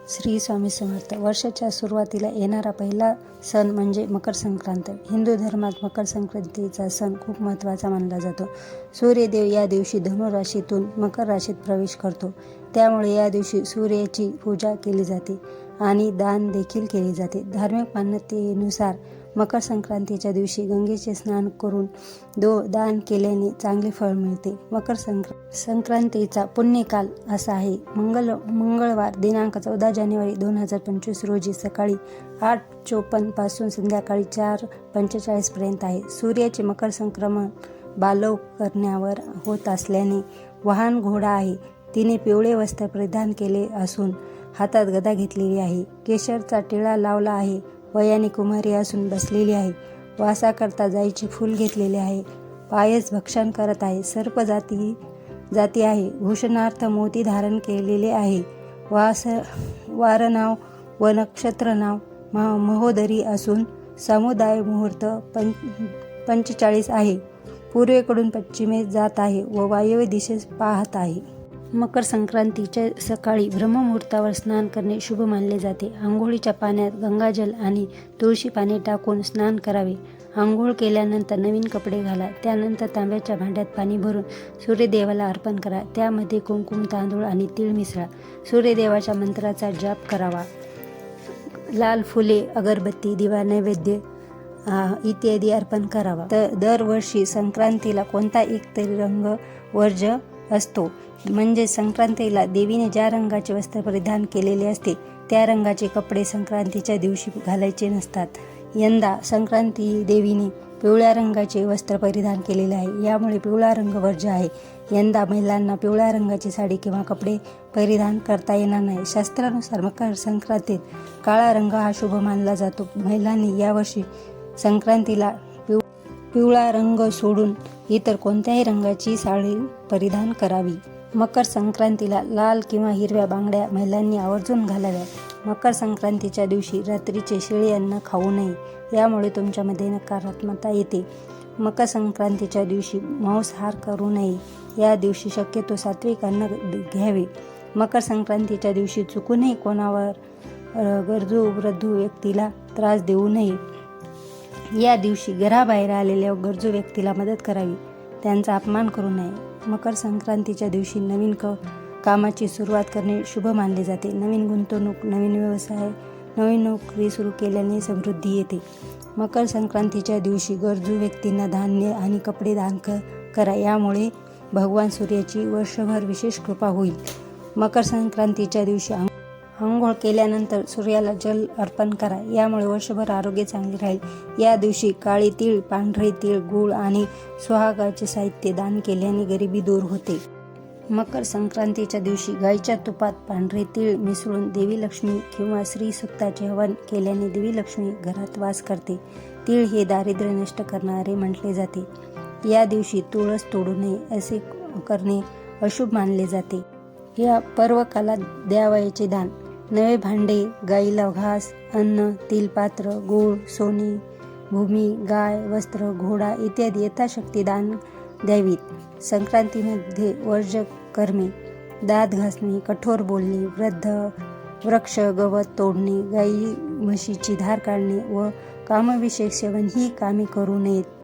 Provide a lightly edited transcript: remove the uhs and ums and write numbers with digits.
श्री स्वामी समर्थ. वर्षाच्या सुरुवातीला येणारा पहिला सण म्हणजे मकर संक्रांत. हिंदू धर्मात मकर संक्रांतीचा सण खूप महत्त्वाचा मानला जातो. सूर्यदेव या दिवशी धनु राशीतून मकर राशीत प्रवेश करतो. त्यामुळे या दिवशी सूर्याची पूजा केली जाते आणि दान देखील केले जाते. धार्मिक मान्यतेनुसार मकर संक्रांतीच्या दिवशी गंगेचे स्नान करून दान केल्याने चांगले फळ मिळते. मकर संक्रांतीचा पुण्यकाल असा आहे. मंगळवार दिनांक 14 जानेवारी 2025 रोजी सकाळी 8:54 पासून संध्याकाळी 4:45 पर्यंत आहे. सूर्याचे मकर संक्रमण बालव करण्यावर होत असल्याने वाहन घोडा आहे. तिने पिवळे वस्त्र परिधान केले असून हातात गदा घेतलेली आहे. केशरचा टिळा लावला आहे. वयाने कुमारी असून बसलेली आहे. वासाकरता जाईचे फूल घेतलेले आहे. पायस भक्षण करत आहे. सर्प जाती आहे. भूषणार्थ मोती धारण केलेले आहे. वार नाव व नक्षत्र नाव महोदरी असून समुदाय मुहूर्त 45 आहे. पूर्वेकडून पश्चिमेस जात आहे व वायव्य दिशेस पाहत आहे. मकर संक्रांतीच्या सकाळी ब्रह्ममुहूर्तावर स्नान करणे शुभ मानले जाते. आंघोळीच्या पाण्यात गंगाजल आणि तुळशी पाणी टाकून स्नान करावे. आंघोळ केल्यानंतर नवीन कपडे घाला. त्यानंतर तांब्याच्या भांड्यात पाणी भरून सूर्यदेवाला अर्पण करा. त्यामध्ये कुंकुम, तांदूळ आणि तीळ मिसळा. सूर्यदेवाच्या मंत्राचा जाप करावा. लाल फुले, अगरबत्ती, दिवा, नैवेद्य इत्यादी अर्पण करावा. दरवर्षी संक्रांतीला कोणता एक तरी रंग वर्ज्य असतो. म्हणजे संक्रांतीला देवीने ज्या रंगाचे वस्त्र परिधान केलेले असते त्या रंगाचे कपडे संक्रांतीच्या दिवशी घालायचे नसतात. यंदा संक्रांती देवीने पिवळ्या रंगाचे वस्त्र परिधान केलेले आहे. यामुळे पिवळा रंग वर्ज्य आहे. यंदा महिलांना पिवळ्या रंगाची साडी किंवा कपडे परिधान करता येणार नाही. शास्त्रानुसार मकर संक्रांतीत काळा रंग हा शुभ मानला जातो. महिलांनी यावर्षी संक्रांतीला पिवळा रंग सोडून इतर कोणत्याही रंगाची साडी परिधान करावी. मकर संक्रांतीला लाल किंवा हिरव्या बांगड्या महिलांनी आवर्जून घालाव्या. मकर संक्रांतीच्या दिवशी रात्रीचे शिळे अन्न खाऊ नये. यामुळे तुमच्यामध्ये नकारात्मकता येते. मकर संक्रांतीच्या दिवशी मांसाहार करू नये. या दिवशी शक्यतो सात्विक अन्न घ्यावे. मकर संक्रांतीच्या दिवशी चुकूनही कोणावर गरजू वृद्ध व्यक्तीला त्रास देऊ नये. या दिवशी घराबाहेर आलेल्या गरजू व्यक्तीला मदत करावी. त्यांचा अपमान करू नये. मकर संक्रांतीच्या दिवशी नवीन कामाची सुरुवात करणे शुभ मानले जाते. नवीन गुंतवणूक, नवीन व्यवसाय, नवीन नोकरी सुरू केल्याने समृद्धी येते. मकर संक्रांतीच्या दिवशी गरजू व्यक्तींना धान्य आणि कपडे दान करा. यामुळे भगवान सूर्याची वर्षभर विशेष कृपा होईल. मकर संक्रांतीच्या दिवशी आंघोळ केल्यानंतर सूर्याला जल अर्पण करा. यामुळे वर्षभर आरोग्य चांगले राहील. या दिवशी काळे तीळ, पांढरे तीळ, गूळ आणि सुहागाचे साहित्य दान केल्याने गरिबी दूर होते. मकर संक्रांतीच्या दिवशी गाईच्या तुपात पांढरे तीळ मिसळून देवी लक्ष्मी किंवा श्री सूक्ताचे हवन केल्याने देवी लक्ष्मी घरात वास करते. तीळ हे दारिद्र्य नष्ट करणारे म्हटले जाते. या दिवशी तुळस तोडू नये. असे करणे अशुभ मानले जाते. या पर्वकालात द्यावयाचे दान: नवे भांडे, गाईला घास, अन्न, तिलपात्र, गूळ, सोने, भूमी, गाय, वस्त्र, घोडा इत्यादी यथाशक्ती दान द्यावीत. संक्रांतीमध्ये वर्ज्य कर्मे: दात घासणे, कठोर बोलणे, वृक्ष गवत तोडणे, गाई म्हशीची धार काढणे व कामविषयक सेवन ही कामे करू नयेत.